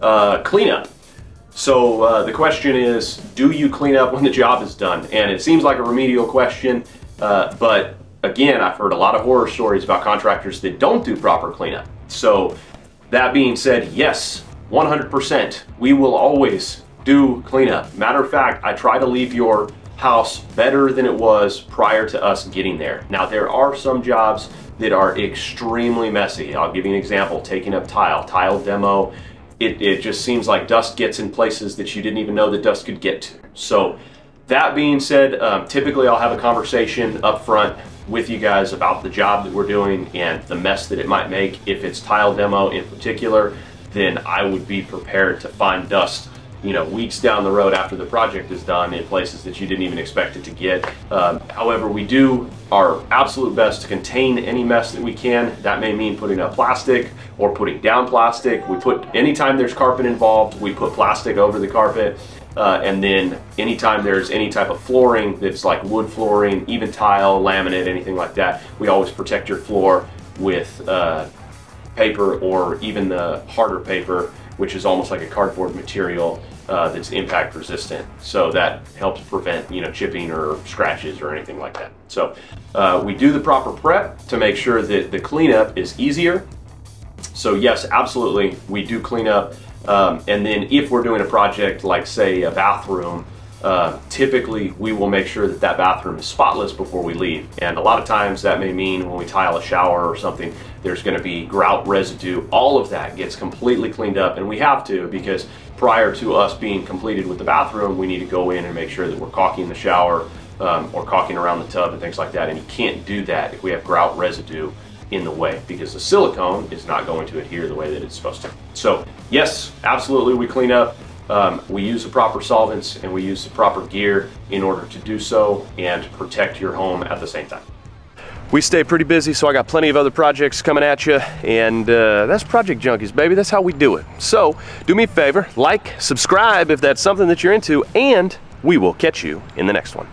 Cleanup. So the question is, do you clean up when the job is done? And it seems like a remedial question, but again, I've heard a lot of horror stories about contractors that don't do proper cleanup. So that being said, yes, 100%, we will always do cleanup. Matter of fact, I try to leave your house better than it was prior to us getting there. Now, there are some jobs that are extremely messy. I'll give you an example, taking up tile demo. It just seems like dust gets in places that you didn't even know that dust could get to. So that being said, typically I'll have a conversation up front with you guys about the job that we're doing and the mess that it might make. If it's tile demo in particular, then I would be prepared to find dust, you know, weeks down the road after the project is done in places that you didn't even expect it to get. However, we do our absolute best to contain any mess that we can. That may mean putting up plastic or putting down plastic. Anytime there's carpet involved, we put plastic over the carpet. And then anytime there's any type of flooring that's like wood flooring, even tile, laminate, anything like that, we always protect your floor with paper, or even the harder paper, which is almost like a cardboard material that's impact resistant. So that helps prevent, you know, chipping or scratches or anything like that. So we do the proper prep to make sure that the cleanup is easier. So yes, absolutely, we do clean up. And then if we're doing a project like, say, a bathroom, typically we will make sure that that bathroom is spotless before we leave. And a lot of times that may mean when we tile a shower or something, there's going to be grout residue. All of that gets completely cleaned up, and we have to, because prior to us being completed with the bathroom, we need to go in and make sure that we're caulking the shower or caulking around the tub and things like that. And you can't do that if we have grout residue in the way, because the silicone is not going to adhere the way that it's supposed to. So yes, absolutely, we clean up. We use the proper solvents and we use the proper gear in order to do so and protect your home at the same time. We stay pretty busy, so I got plenty of other projects coming at you, and that's Project Junkies, baby. That's how we do it. So do me a favor, like, subscribe if that's something that you're into, and we will catch you in the next one.